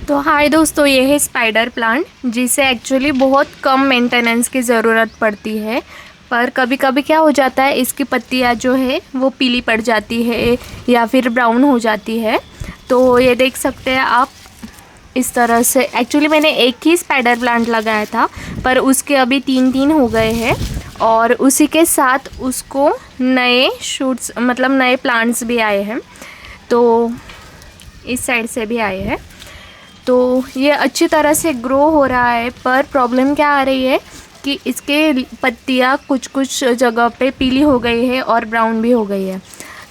तो हाय दोस्तों, ये है स्पाइडर प्लांट जिसे एक्चुअली बहुत कम मेंटेनेंस की ज़रूरत पड़ती है। पर कभी कभी क्या हो जाता है, इसकी पत्तियाँ जो है वो पीली पड़ जाती है या फिर ब्राउन हो जाती है। तो ये देख सकते हैं आप इस तरह से। एक्चुअली मैंने एक ही स्पाइडर प्लांट लगाया था, पर उसके अभी 3 हो गए हैं और उसी के साथ उसको नए शूट्स मतलब नए प्लांट्स भी आए हैं। तो इस साइड से भी आए हैं। तो ये अच्छी तरह से ग्रो हो रहा है, पर प्रॉब्लम क्या आ रही है कि इसके पत्तियाँ कुछ जगह पे पीली हो गई है और ब्राउन भी हो गई है।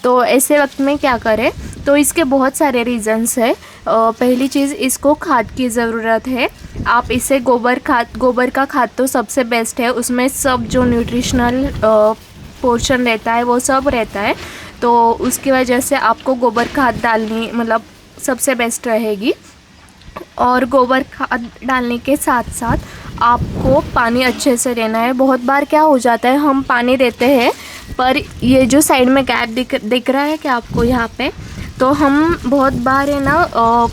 तो ऐसे वक्त में क्या करें? तो इसके बहुत सारे रीज़न्स है। पहली चीज़, इसको खाद की ज़रूरत है। आप इसे गोबर का खाद तो सबसे बेस्ट है। उसमें सब जो न्यूट्रिशनल पोर्शन रहता है वो सब रहता है। तो उसकी वजह से आपको गोबर खाद डालनी मतलब सबसे बेस्ट रहेगी। और गोबर खाद डालने के साथ साथ आपको पानी अच्छे से देना है। बहुत बार क्या हो जाता है, हम पानी देते हैं पर ये जो साइड में गैप दिख रहा है कि आपको यहाँ पे, तो हम बहुत बार है ना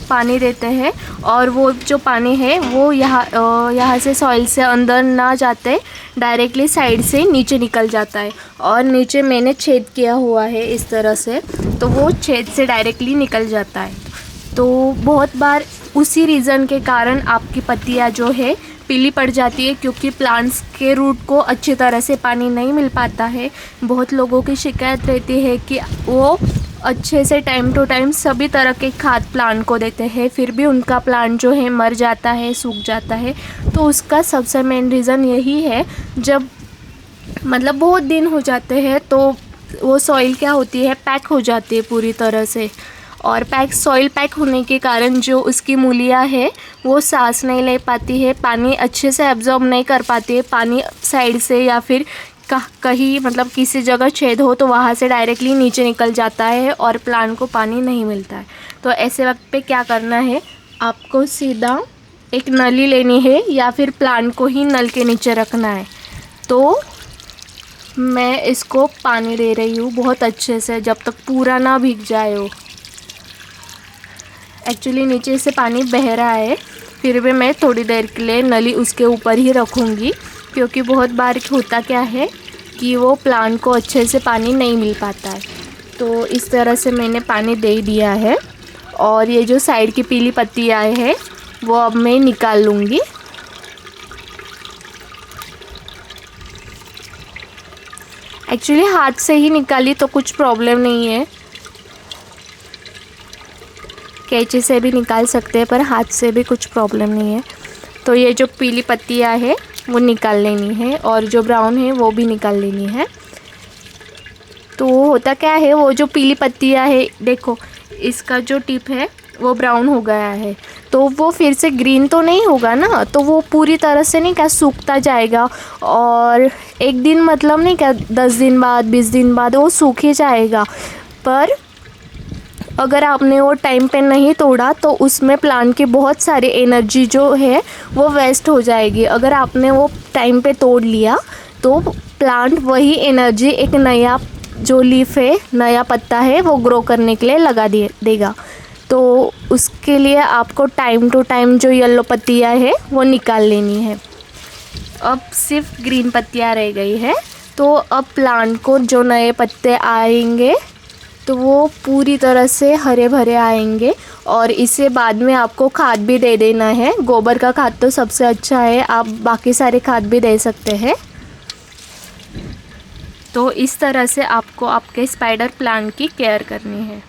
पानी देते हैं और वो जो पानी है वो यहाँ से सॉइल से अंदर ना जाते, डायरेक्टली साइड से नीचे निकल जाता है। और नीचे मैंने छेद किया हुआ है इस तरह से, तो वो छेद से डायरेक्टली निकल जाता है। तो बहुत बार उसी रीज़न के कारण आपकी पत्तियाँ जो है पीली पड़ जाती है, क्योंकि प्लांट्स के रूट को अच्छी तरह से पानी नहीं मिल पाता है। बहुत लोगों की शिकायत रहती है कि वो अच्छे से टाइम टू टाइम सभी तरह के खाद प्लांट को देते हैं, फिर भी उनका प्लांट जो है मर जाता है, सूख जाता है। तो उसका सबसे मेन रीज़न यही है, जब मतलब बहुत दिन हो जाते हैं तो वो सॉइल क्या होती है, पैक हो जाती है पूरी तरह से। और सॉइल पैक होने के कारण जो उसकी मूलियाँ है वो सांस नहीं ले पाती है, पानी अच्छे से एब्जॉर्ब नहीं कर पाती है। पानी साइड से या फिर कहीं मतलब किसी जगह छेद हो तो वहाँ से डायरेक्टली नीचे निकल जाता है और प्लांट को पानी नहीं मिलता है। तो ऐसे वक्त पे क्या करना है, आपको सीधा एक नली लेनी है या फिर प्लांट को ही नल के नीचे रखना है। तो मैं इसको पानी दे रही हूँ बहुत अच्छे से, जब तक पूरा ना भीग जाए हो। एक्चुअली नीचे से पानी बह रहा है, फिर भी मैं थोड़ी देर के लिए नली उसके ऊपर ही रखूँगी, क्योंकि बहुत बार होता क्या है कि वो प्लांट को अच्छे से पानी नहीं मिल पाता है। तो इस तरह से मैंने पानी दे दिया है और ये जो साइड की पीली पत्तियाँ हैं वो अब मैं निकाल लूँगी। एक्चुअली हाथ से ही निकाली तो कुछ प्रॉब्लम नहीं है, कैंची से भी निकाल सकते हैं, पर हाथ से भी कुछ प्रॉब्लम नहीं है। तो ये जो पीली पत्तियाँ है वो निकाल लेनी है और जो ब्राउन है वो भी निकाल लेनी है। तो होता क्या है, वो जो पीली पत्तियाँ है देखो, इसका जो टिप है वो ब्राउन हो गया है, तो वो फिर से ग्रीन तो नहीं होगा ना, तो वो पूरी तरह से नहीं क्या सूखता जाएगा। और एक दिन मतलब नहीं क्या 10 दिन बाद 20 दिन बाद वो सूख ही जाएगा। पर अगर आपने वो टाइम पे नहीं तोड़ा तो उसमें प्लांट की बहुत सारी एनर्जी जो है वो वेस्ट हो जाएगी। अगर आपने वो टाइम पे तोड़ लिया तो प्लांट वही एनर्जी एक नया जो लीफ है, नया पत्ता है, वो ग्रो करने के लिए लगा देगा। तो उसके लिए आपको टाइम टू टाइम जो येलो पत्तियाँ है वो निकाल लेनी है। अब सिर्फ ग्रीन पत्तियाँ रह गई है, तो अब प्लांट को जो नए पत्ते आएंगे तो वो पूरी तरह से हरे भरे आएंगे। और इसे बाद में आपको खाद भी दे देना है। गोबर का खाद तो सबसे अच्छा है, आप बाकी सारे खाद भी दे सकते हैं। तो इस तरह से आपको आपके स्पाइडर प्लांट की केयर करनी है।